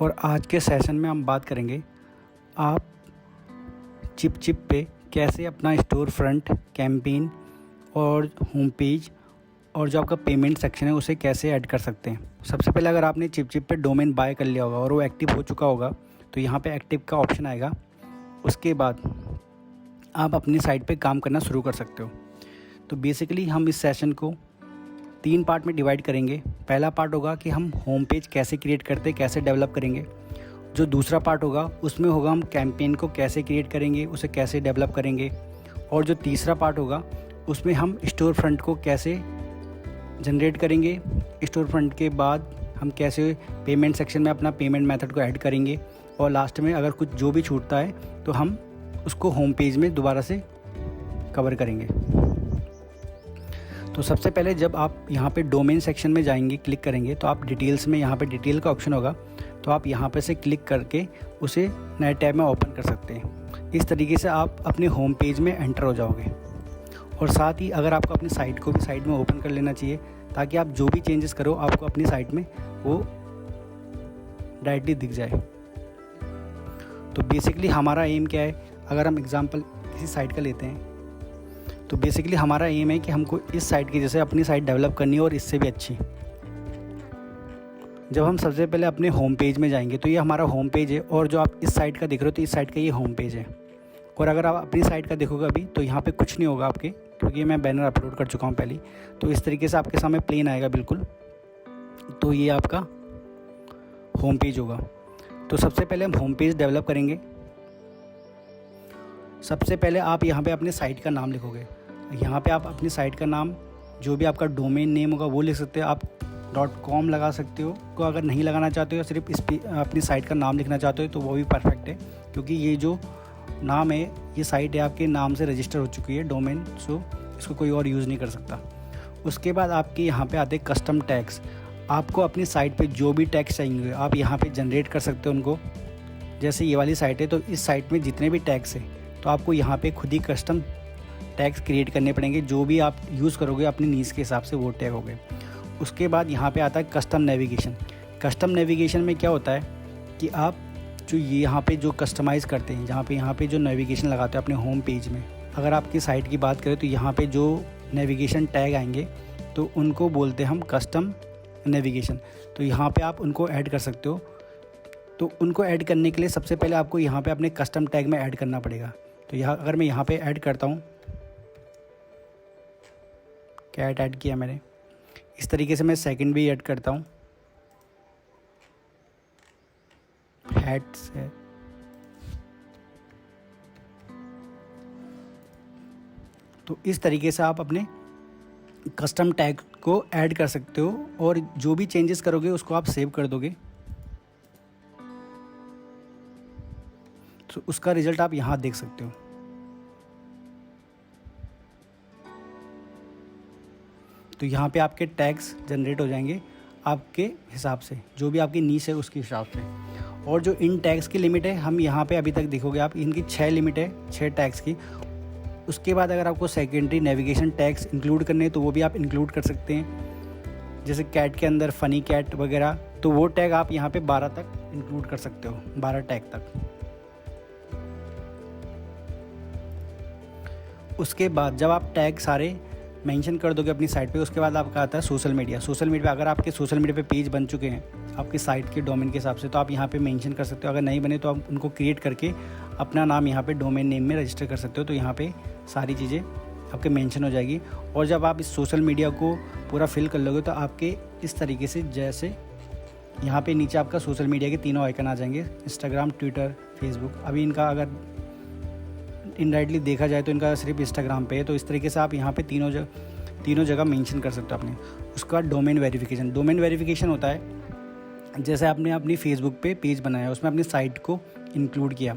और आज के सेशन में हम बात करेंगे आप चिप पे कैसे अपना स्टोर फ्रंट, कैंपेन और होम पेज और जो आपका पेमेंट सेक्शन है उसे कैसे ऐड कर सकते हैं। सबसे पहले अगर आपने चिप पे डोमेन बाय कर लिया होगा और वो एक्टिव हो चुका होगा तो यहाँ पे एक्टिव का ऑप्शन आएगा। उसके बाद आप अपनी साइट पे काम करना शुरू कर सकते हो। तो बेसिकली हम इस सेशन को 3 पार्ट में डिवाइड करेंगे। पहला पार्ट होगा कि हम होम पेज कैसे क्रिएट करते, कैसे डेवलप करेंगे। जो दूसरा पार्ट होगा उसमें होगा हम कैंपेन को कैसे क्रिएट करेंगे, उसे कैसे डेवलप करेंगे। और जो तीसरा पार्ट होगा उसमें हम स्टोर फ्रंट को कैसे जनरेट करेंगे। स्टोर फ्रंट के बाद हम कैसे पेमेंट सेक्शन में अपना पेमेंट मेथड को ऐड करेंगे। और लास्ट में अगर कुछ जो भी छूटता है तो हम उसको होम पेज में दोबारा से कवर करेंगे। तो सबसे पहले जब आप यहाँ पे डोमेन सेक्शन में जाएंगे, क्लिक करेंगे तो आप डिटेल्स में यहाँ पे डिटेल का ऑप्शन होगा, तो आप यहाँ पे से क्लिक करके उसे नए टैब में ओपन कर सकते हैं। इस तरीके से आप अपने होम पेज में एंटर हो जाओगे। और साथ ही अगर आपको अपनी साइट को भी साइड में ओपन कर लेना चाहिए ताकि आप जो भी चेंजेस करो आपको अपनी साइट में वो डायरेक्टली दिख जाए। तो बेसिकली हमारा एम क्या है, अगर हम एग्जांपल किसी साइट का लेते हैं तो बेसिकली हमारा एम है कि हमको इस साइट की जैसे अपनी साइट डेवलप करनी है और इससे भी अच्छी। जब हम सबसे पहले अपने होम पेज में जाएंगे तो ये हमारा होम पेज है और जो आप इस साइट का देख रहे हो तो इस साइट का ये होम पेज है। और अगर आप अपनी साइट का देखोगे अभी तो यहाँ पे कुछ नहीं होगा आपके, क्योंकि मैं बैनर अपलोड कर चुका हूँ पहले। तो इस तरीके से आपके सामने प्लेन आएगा बिल्कुल। तो ये आपका होम पेज होगा। तो सबसे पहले हम होम पेज डेवलप करेंगे। सबसे पहले आप यहाँ पे अपने साइट का नाम लिखोगे। यहाँ पे आप अपनी साइट का नाम, जो भी आपका डोमेन नेम होगा वो लिख सकते हो। आप .com लगा सकते हो। को अगर नहीं लगाना चाहते हो, सिर्फ अपनी साइट का नाम लिखना चाहते हो तो वो भी परफेक्ट है, क्योंकि ये जो नाम है ये साइट है आपके नाम से रजिस्टर हो चुकी है डोमेन, सो इसको कोई और यूज़ नहीं कर सकता। उसके बाद आपके यहाँ पे आते हैं कस्टम टैग्स। आपको अपनी साइट पे जो भी टैग्स चाहिए आप यहाँ पे जनरेट कर सकते हो उनको। जैसे ये वाली साइट है तो इस साइट में जितने भी टैग्स हैं तो आपको यहाँ पे खुद ही कस्टम टैग्स क्रिएट करने पड़ेंगे। जो भी आप यूज़ करोगे अपनी नीड्स के हिसाब से वो टैग होंगे। उसके बाद यहाँ पे आता है कस्टम नेविगेशन। कस्टम नेविगेशन में क्या होता है कि आप जो यहाँ पे जो कस्टमाइज़ करते हैं, यहाँ पे जो नेविगेशन लगाते हैं अपने होम पेज में, अगर आपकी साइट की बात करें तो यहाँ पे जो नेविगेशन टैग आएंगे तो उनको बोलते हैं हम कस्टम नेविगेशन। तो यहाँ पे आप उनको ऐड कर सकते हो। तो उनको ऐड करने के लिए सबसे पहले आपको यहाँ पे अपने कस्टम टैग में ऐड करना पड़ेगा। तो यहाँ अगर मैं यहाँ पे ऐड करता हूँ, क्या ऐड किया मैंने, इस तरीके से मैं सेकंड भी ऐड करता हूँ, हैट्स है। तो इस तरीके से आप अपने कस्टम टैग को ऐड कर सकते हो और जो भी चेंजेस करोगे उसको आप सेव कर दोगे। तो उसका रिजल्ट आप यहाँ देख सकते हो। तो यहाँ पे आपके टैग्स जनरेट हो जाएंगे आपके हिसाब से, जो भी आपकी नीश है उसके हिसाब से। और जो इन टैग्स की लिमिट है, हम यहाँ पे अभी तक देखोगे आप, इनकी 6 लिमिट है, 6 टैग्स की। उसके बाद अगर आपको सेकेंडरी नेविगेशन टैग्स इंक्लूड करने हैं तो वो भी आप इंक्लूड कर सकते हैं। जैसे कैट के अंदर फ़नी कैट वगैरह, तो वो टैग आप यहाँ पे 12 तक इंक्लूड कर सकते हो, 12 टैग तक। उसके बाद जब आप टैग सारे मेंशन कर दोगे अपनी साइट पे, उसके बाद आपका आता है सोशल मीडिया। सोशल मीडिया पे अगर आपके सोशल मीडिया पे पेज बन चुके हैं आपकी साइट के डोमेन के हिसाब से तो आप यहाँ पे मेंशन कर सकते हो। अगर नहीं बने तो आप उनको क्रिएट करके अपना नाम यहाँ पे डोमेन नेम में रजिस्टर कर सकते हो। तो यहाँ पे सारी चीज़ें आपके मेंशन हो जाएगी। और जब आप इस सोशल मीडिया को पूरा फिल कर लोगे तो आपके इस तरीके से, जैसे यहाँ पे नीचे आपका सोशल मीडिया के तीनों आइकन आ जाएंगे, इंस्टाग्राम, ट्विटर, फेसबुक। अभी इनका अगर इनडायरेक्टली देखा जाए तो इनका सिर्फ इंस्टाग्राम पे है। तो इस तरीके से आप यहाँ पे तीनों जगह मेंशन कर सकते हो अपने। उसका डोमेन वेरिफिकेशन। डोमेन वेरिफिकेशन होता है जैसे आपने अपनी फेसबुक पे पेज बनाया, उसमें अपनी साइट को इंक्लूड किया,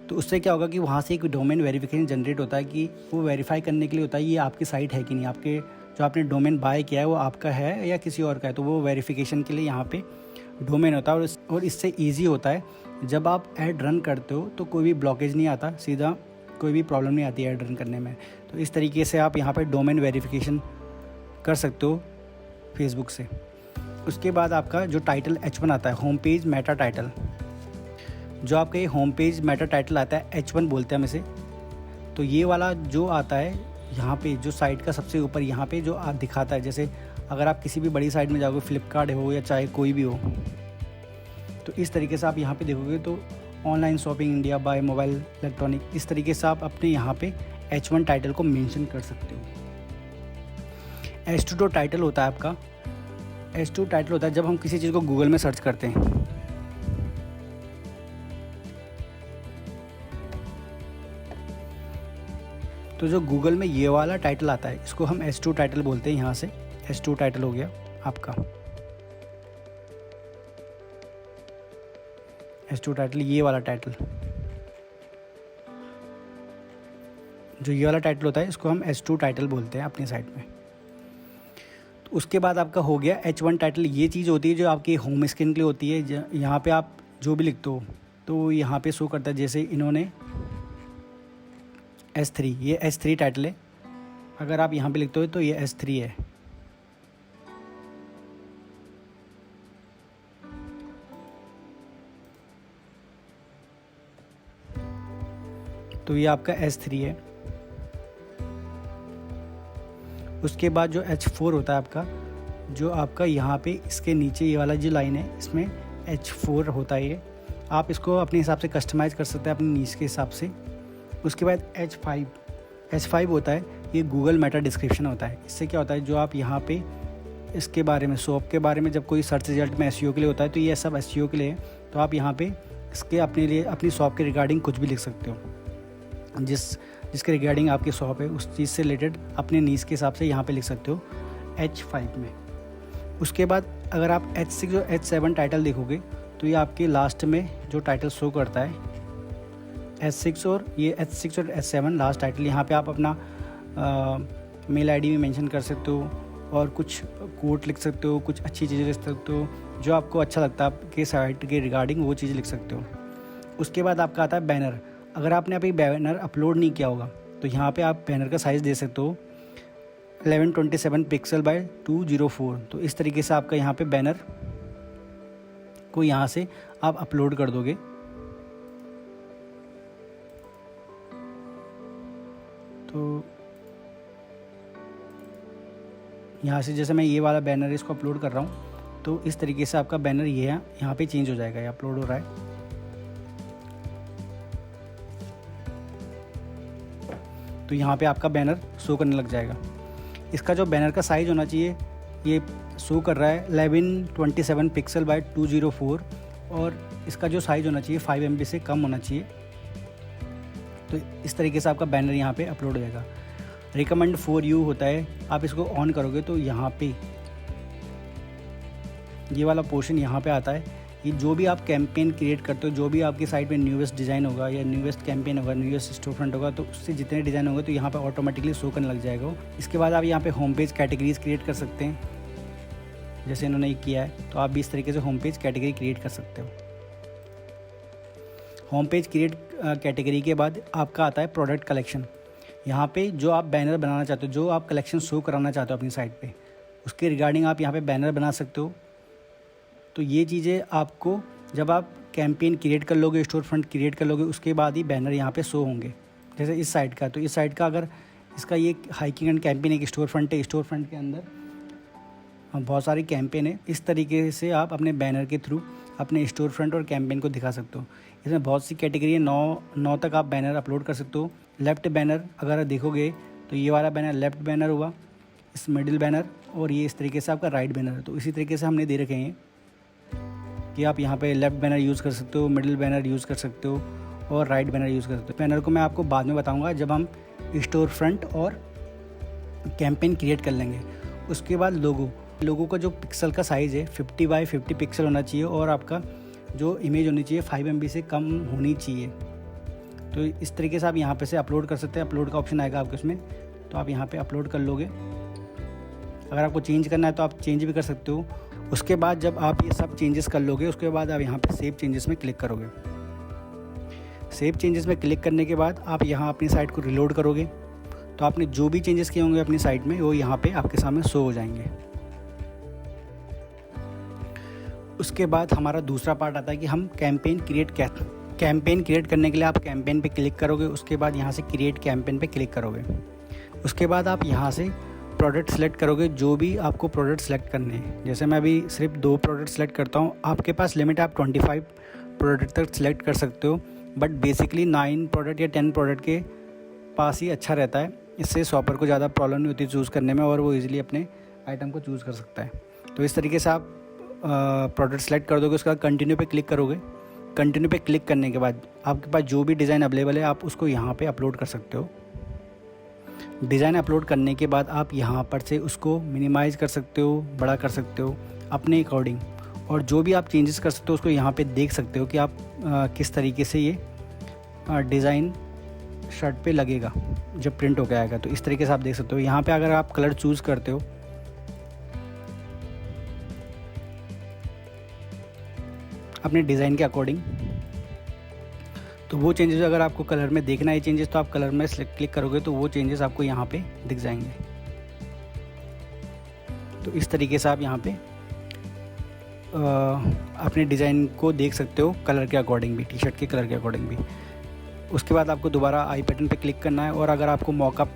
तो उससे क्या होगा कि वहाँ से एक डोमेन वेरिफिकेशन जनरेट होता है कि वो वेरीफाई करने के लिए होता है ये आपकी साइट है कि नहीं, आपके जो आपने डोमेन बाय किया है वो आपका है या किसी और का है। तो वो वेरिफिकेशन के लिए यहाँ पे डोमेन होता है। और इससे ईजी होता है, जब आप ऐड रन करते हो तो कोई भी ब्लॉकेज नहीं आता, सीधा कोई भी प्रॉब्लम नहीं आती है ऐड रन करने में। तो इस तरीके से आप यहाँ पे डोमेन वेरिफिकेशन कर सकते हो फेसबुक से। उसके बाद आपका जो टाइटल H1 आता है, होम पेज मेटा टाइटल, जो आपका ये होम पेज मेटा टाइटल आता है H1 बोलते हैं हम इसे। तो ये वाला जो आता है यहाँ पे, जो साइट का सबसे ऊपर यहाँ पे जो आप दिखाता है, जैसे अगर आप किसी भी बड़ी साइट में जाओगे, फ्लिपकार्ट हो या चाहे कोई भी हो, तो इस तरीके से आप यहाँ पे देखोगे तो online shopping India by mobile electronic, इस तरीके से आप अपने यहाँ पे H1 टाइटल को मेंशन कर सकते हो। H2 जो टाइटल होता है आपका, H2 टाइटल होता है जब हम किसी चीज़ को गूगल में सर्च करते हैं। तो जो गूगल में ये वाला टाइटल आता है, इसको हम H2 टाइटल बोलते हैं। यहाँ से H2 टाइटल हो गया आपका H2 टाइटल, ये वाला टाइटल, जो ये वाला टाइटल होता है इसको हम H2 टाइटल बोलते हैं अपनी साइट में। तो उसके बाद आपका हो गया H1 टाइटल। ये चीज़ होती है जो आपकी होम स्क्रीन के लिए होती है। यहाँ पे आप जो भी लिखते हो तो यहाँ पे शो करता है। जैसे इन्होंने S3, ये S3 टाइटल है। अगर आप यहाँ पे लिखते हो तो ये S3 है। तो ये आपका S3 है। उसके बाद जो H4 होता है आपका, जो आपका यहाँ पे इसके नीचे ये वाला जो लाइन है, इसमें H4 होता है। ये आप इसको अपने हिसाब से कस्टमाइज़ कर सकते हैं अपनी नीड्स के हिसाब से। उसके बाद H5 होता है, ये गूगल मेटा डिस्क्रिप्शन होता है। इससे क्या होता है, जो आप यहाँ पे इसके बारे में, शॉप के बारे में जब कोई सर्च रिजल्ट में SEO के लिए होता है, तो ये सब SEO के लिए है। तो आप यहाँ पे इसके अपने लिए अपनी शॉप के रिगार्डिंग कुछ भी लिख सकते हो, जिसके रिगार्डिंग आपकी शॉप है उस चीज़ से रिलेटेड अपने नीड्स के हिसाब से यहाँ पे लिख सकते हो H5 में। उसके बाद अगर आप H6 और H7 टाइटल देखोगे तो ये आपके लास्ट में जो टाइटल शो करता है H6 और H7 लास्ट टाइटल। यहाँ पे आप अपना मेल ID भी मेंशन कर सकते हो और कुछ कोट लिख सकते हो, कुछ अच्छी चीज़ें लिख सकते हो, जो आपको अच्छा लगता है आपके साइट के रिगार्डिंग, वो चीज़ लिख सकते हो। उसके बाद आपका आता है बैनर। अगर आपने अभी बैनर अपलोड नहीं किया होगा तो यहाँ पे आप बैनर का साइज़ दे सकते हो 1127 पिक्सल बाय 204। तो इस तरीके से आपका यहाँ पे बैनर को यहाँ से आप अपलोड कर दोगे। तो यहाँ से जैसे मैं ये वाला बैनर इसको अपलोड कर रहा हूँ, तो इस तरीके से आपका बैनर ये है, यहाँ पे चेंज हो जाएगा, ये अपलोड हो रहा है। तो यहाँ पे आपका बैनर शो करने लग जाएगा। इसका जो बैनर का साइज़ होना चाहिए, ये शो कर रहा है 1127 पिक्सल बाय 204, और इसका जो साइज़ होना चाहिए 5 MB से कम होना चाहिए। तो इस तरीके से आपका बैनर यहाँ पे अपलोड हो जाएगा। रिकमेंड फॉर यू होता है, आप इसको ऑन करोगे तो यहाँ पे ये वाला पोर्शन यहाँ पे आता है। ये जो भी आप कैंपेन क्रिएट करते हो, जो भी आपकी साइट में न्यूएस्ट डिज़ाइन होगा या न्यूएस्ट कैंपेन होगा, न्यूएस्ट स्टोर फ्रंट होगा, तो उससे जितने डिज़ाइन होंगे तो यहाँ पे ऑटोमेटिकली शो करने लग जाएगा। इसके बाद आप यहाँ पे होम पेज कैटेगरीज क्रिएट कर सकते हैं, जैसे इन्होंने किया है। तो आप भी इस तरीके से होम पेज कैटेगरी क्रिएट कर सकते हो। होम पेज क्रिएट कैटेगरी के बाद आपका आता है प्रोडक्ट कलेक्शन। यहाँ पे जो आप बैनर बनाना चाहते हो, जो आप कलेक्शन शो कराना चाहते हो अपनी साइट पे, उसके रिगार्डिंग आप यहाँ पे बैनर बना सकते हो। तो ये चीज़ें आपको जब आप कैंपेन क्रिएट कर लोगे, स्टोर फ्रंट क्रिएट कर लोगे, उसके बाद ही बैनर यहाँ पे शो होंगे। जैसे इस साइट का, तो इस साइट का अगर इसका ये हाइकिंग एंड कैंपेन एक स्टोर फ्रंट है, स्टोर फ्रंट के अंदर बहुत सारी कैंपेन है। इस तरीके से आप अपने बैनर के थ्रू अपने स्टोर फ्रंट और कैंपेन को दिखा सकते हो। इसमें बहुत सी कैटेगरी है, 9 तक आप बैनर अपलोड कर सकते हो। लेफ़्ट बैनर अगर देखोगे तो ये वाला बैनर लेफ़्ट बैनर हुआ, इस मिडिल बैनर, और ये इस तरीके से आपका राइट बैनर है। तो इसी तरीके से हमने दे रखे हैं कि आप यहाँ पे लेफ़्ट बैनर यूज़ कर सकते हो, मिडिल बैनर यूज़ कर सकते हो और राइट बैनर यूज़ कर सकते हो। बैनर को मैं आपको बाद में बताऊँगा जब हम स्टोर फ्रंट और कैंपेन क्रिएट कर लेंगे। उसके बाद लोगों का जो पिक्सल का साइज़ है 50 बाय 50 पिक्सल होना चाहिए, और आपका जो इमेज होनी चाहिए 5 MB से कम होनी चाहिए। तो इस तरीके से आप यहाँ पे से अपलोड कर सकते हैं। अपलोड का ऑप्शन आएगा आपके उसमें, तो आप यहाँ पे अपलोड कर लोगे। अगर आपको चेंज करना है तो आप चेंज भी कर सकते हो। उसके बाद जब आप ये सब चेंजेस कर लोगे, उसके बाद आप यहाँ पे सेव चेंजेस में क्लिक करोगे। सेव चेंजेस में क्लिक करने के बाद आप यहाँ अपनी साइट को रिलोड करोगे, तो आपने जो भी चेंजेस किए होंगे अपनी साइट में वो यहाँ पे आपके सामने शो हो जाएंगे। उसके बाद हमारा दूसरा पार्ट आता है कि हम कैंपेन क्रिएट करने के लिए आप कैंपेन पे क्लिक करोगे। उसके बाद यहाँ से क्रिएट कैंपेन पे क्लिक करोगे। उसके बाद आप यहाँ से प्रोडक्ट सेलेक्ट करोगे, जो भी आपको प्रोडक्ट सेलेक्ट करने हैं। जैसे मैं अभी सिर्फ 2 प्रोडक्ट सेलेक्ट करता हूँ। आपके पास लिमिट है, आप 25 प्रोडक्ट तक सेलेक्ट कर सकते हो, बट बेसिकली 9 प्रोडक्ट या 10 प्रोडक्ट के पास ही अच्छा रहता है। इससे शॉपर को ज़्यादा प्रॉब्लम नहीं होती चूज़ करने में, और वो ईज़िली अपने आइटम को चूज़ कर सकता है। तो इस तरीके से आप प्रोडक्ट सेलेक्ट कर दोगे। उसके बाद कंटिन्यू पे क्लिक करोगे। कंटिन्यू पे क्लिक करने के बाद आपके पास जो भी डिज़ाइन अवेलेबल है आप उसको यहाँ पे अपलोड कर सकते हो। डिज़ाइन अपलोड करने के बाद आप यहाँ पर से उसको मिनिमाइज़ कर सकते हो, बड़ा कर सकते हो अपने अकॉर्डिंग, और जो भी आप चेंजेस कर सकते हो उसको यहाँ पे देख सकते हो कि आप किस तरीके से ये डिज़ाइन शर्ट पे लगेगा जब प्रिंट होकर आएगा। तो इस तरीके से आप देख सकते हो। यहाँ पे अगर आप कलर चूज़ करते हो अपने डिज़ाइन के अकॉर्डिंग, तो वो चेंजेस अगर आपको कलर में देखना है चेंजेस, तो आप कलर में क्लिक करोगे तो वो चेंजेस आपको यहाँ पे दिख जाएंगे। तो इस तरीके से आप यहाँ पे अपने डिज़ाइन को देख सकते हो कलर के अकॉर्डिंग भी, टी शर्ट के कलर के अकॉर्डिंग भी। उसके बाद आपको दोबारा आई बटन पे क्लिक करना है, और अगर आपको मॉकअप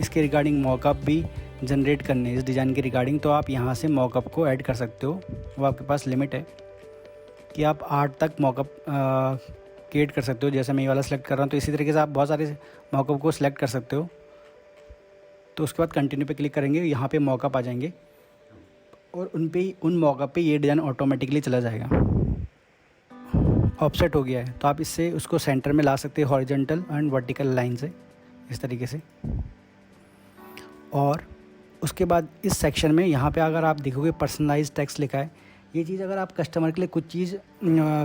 इसके रिगार्डिंग मॉकअप भी जनरेट करने इस डिज़ाइन के रिगार्डिंग, तो आप यहाँ से मॉकअप को ऐड कर सकते हो। वो आपके पास लिमिट है कि आप 8 तक मॉकअप क्रिएट कर सकते हो। जैसे मैं ये वाला सेलेक्ट कर रहा हूँ, तो इसी तरीके से आप बहुत सारे मॉकअप को सिलेक्ट कर सकते हो। तो उसके बाद कंटिन्यू पे क्लिक करेंगे, यहाँ पे मॉकअप आ जाएंगे, और उन मॉकअप पे ये डिज़ाइन ऑटोमेटिकली चला जाएगा। ऑफसेट हो गया है, तो आप इससे उसको सेंटर में ला सकते हैं हॉरिजॉन्टल एंड वर्टिकल लाइन से, इस तरीके से। और उसके बाद इस सेक्शन में यहाँ पे अगर आप देखोगे पर्सनलाइज टेक्स्ट लिखा है। ये चीज़ अगर आप कस्टमर के लिए कुछ चीज़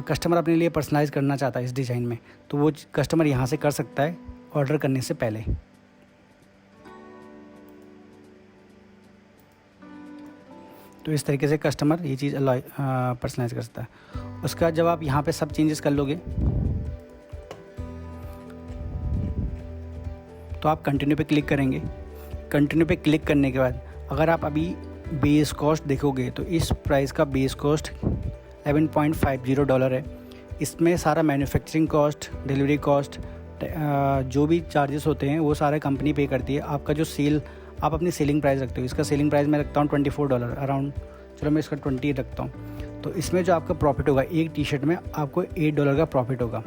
कस्टमर अपने लिए पर्सनलाइज करना चाहता है इस डिज़ाइन में, तो वो कस्टमर यहाँ से कर सकता है ऑर्डर करने से पहले। तो इस तरीके से कस्टमर ये चीज़ पर्सनलाइज कर सकता है। उसके बाद जब आप यहाँ पे सब चेंजेस कर लोगे, तो आप कंटिन्यू पे क्लिक करेंगे। कंटिन्यू पे क्लिक करने के बाद अगर आप अभी बेस कॉस्ट देखोगे, तो इस प्राइस का बेस कॉस्ट $11.50 है। इसमें सारा मैन्युफैक्चरिंग कॉस्ट, डिलीवरी कॉस्ट, जो भी चार्जेस होते हैं वो सारा कंपनी पे करती है। आपका जो आप अपनी सेलिंग प्राइस रखते हो, इसका सेलिंग प्राइस मैं रखता हूँ $24 अराउंड, चलो मैं इसका 20 रखता हूँ। तो इसमें जो आपका प्रॉफिट होगा एक टी शर्ट में आपको $8 का प्रॉफिट होगा।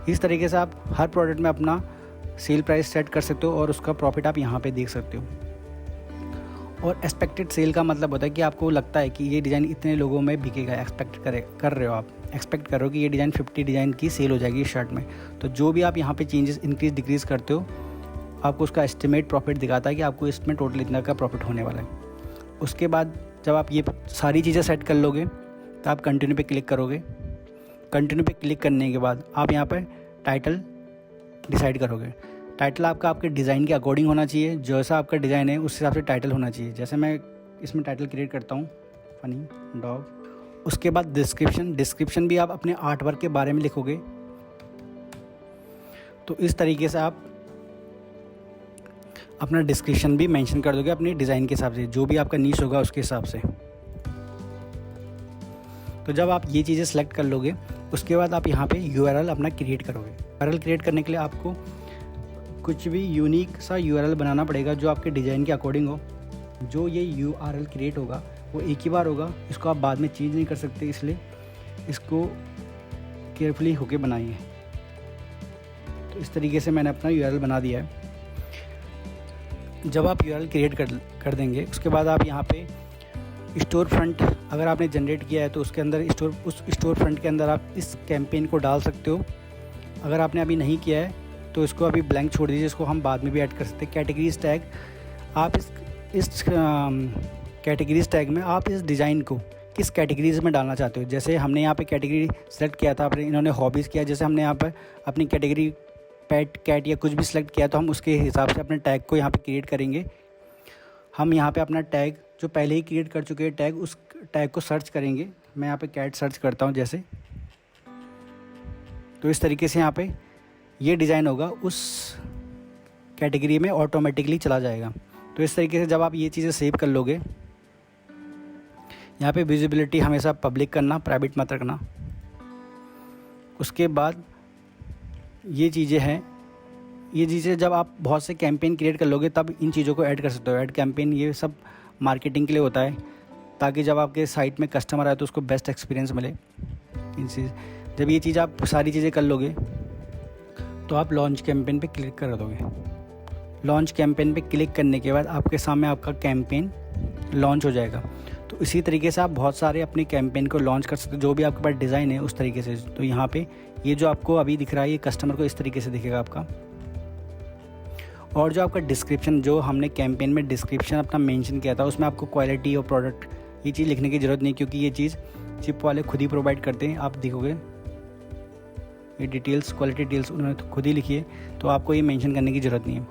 इस तरीके से आप हर प्रोडक्ट में अपना सेल प्राइस सेट कर सकते हो, और उसका प्रॉफिट आप यहाँ पे देख सकते हो। और एक्सपेक्टेड सेल का मतलब होता है कि आपको लगता है कि ये डिज़ाइन इतने लोगों में बिकेगा, कर रहे हो आप, एक्सपेक्ट करो कि ये डिज़ाइन 50 डिज़ाइन की सेल हो जाएगी इस शर्ट में। तो जो भी आप यहाँ पे चेंजेस इंक्रीज डिक्रीज़ करते हो, आपको उसका एस्टिमेट प्रॉफिट दिखाता है कि आपको इसमें टोटल इतना का प्रॉफिट होने वाला है। उसके बाद जब आप ये सारी चीज़ें सेट कर लोगे, तो आप कंटिन्यू पे क्लिक करोगे। कंटिन्यू पे क्लिक करने के बाद आप यहाँ पर टाइटल डिसाइड करोगे। टाइटल आपके डिज़ाइन के अकॉर्डिंग होना चाहिए, जैसा आपका डिज़ाइन है उस हिसाब से टाइटल होना चाहिए। जैसे मैं इसमें टाइटल क्रिएट करता हूँ फनी डॉग। उसके बाद डिस्क्रिप्शन भी आप अपने आर्ट वर्क के बारे में लिखोगे। तो इस तरीके से आप अपना डिस्क्रिप्शन भी मेंशन कर दोगे अपने डिज़ाइन के हिसाब से, जो भी आपका नीश होगा उसके हिसाब से। तो जब आप ये चीज़ें सेलेक्ट कर लोगे, उसके बाद आप यहाँ पे URL अपना क्रिएट करोगे। URL क्रिएट करने के लिए आपको कुछ भी यूनिक सा URL बनाना पड़ेगा जो आपके डिज़ाइन के अकॉर्डिंग हो। जो ये URL क्रिएट होगा वो एक ही बार होगा, इसको आप बाद में चेंज नहीं कर सकते, इसलिए इसको केयरफुली होके बनाइए। तो इस तरीके से मैंने अपना URL बना दिया है। जब आप URL क्रिएट कर देंगे, उसके बाद आप यहाँ पे स्टोर फ्रंट अगर आपने जनरेट किया है तो उसके अंदर उस स्टोर फ्रंट के अंदर आप इस कैंपेन को डाल सकते हो। अगर आपने अभी नहीं किया है तो इसको अभी ब्लैंक छोड़ दीजिए, इसको हम बाद में भी ऐड कर सकते हैं। कैटेगरीज टैग, आप इस कैटेगरीज टैग में आप इस डिज़ाइन को किस कैटेगरीज में डालना चाहते हो। जैसे हमने यहाँ पे कैटेगरी सेलेक्ट किया था, इन्होंने हॉबीज़ किया, जैसे हमने यहाँ पर अपनी कैटेगरी पेट, कैट या कुछ भी सिलेक्ट किया, तो हम उसके हिसाब से अपने टैग को यहाँ पे क्रिएट करेंगे। हम यहाँ पे अपना टैग जो पहले ही क्रिएट कर चुके हैं टैग, उस टैग को सर्च करेंगे। मैं यहाँ पे कैट सर्च करता हूँ जैसे, तो इस तरीके से यहाँ पे ये डिज़ाइन होगा, उस कैटेगरी में ऑटोमेटिकली चला जाएगा। तो इस तरीके से जब आप ये चीज़ें सेव कर लोगे, यहाँ पे विजिबिलिटी हमेशा पब्लिक करना, प्राइवेट मत रखना। उसके बाद ये चीज़ें हैं, ये चीज़ें जब आप बहुत से कैंपेन क्रिएट कर लोगे तब इन चीज़ों को ऐड कर सकते हो। ऐड कैंपेन ये सब मार्केटिंग के लिए होता है, ताकि जब आपके साइट में कस्टमर आए तो उसको बेस्ट एक्सपीरियंस मिले। इन चीज़ जब ये चीज़ आप सारी चीज़ें कर लोगे तो आप लॉन्च कैंपेन पे क्लिक कर दोगे। लॉन्च कैंपेन पे क्लिक करने के बाद आपके सामने आपका कैंपेन लॉन्च हो जाएगा। तो इसी तरीके से आप बहुत सारे अपने कैंपेन को लॉन्च कर सकते हो, जो भी आपके पास डिज़ाइन है उस तरीके से। तो यहाँ पे ये जो आपको अभी दिख रहा है ये कस्टमर को इस तरीके से दिखेगा आपका। और जो आपका डिस्क्रिप्शन, जो हमने कैंपेन में डिस्क्रिप्शन अपना मेंशन किया था, उसमें आपको क्वालिटी और प्रोडक्ट ये चीज़ लिखने की ज़रूरत नहीं, क्योंकि ये चीज़ चिप वाले खुद ही प्रोवाइड करते हैं। आप देखोगे ये डिटेल्स, क्वालिटी डिटेल्स उन्होंने खुद ही लिखी है, तो आपको ये मेंशन करने की ज़रूरत नहीं है।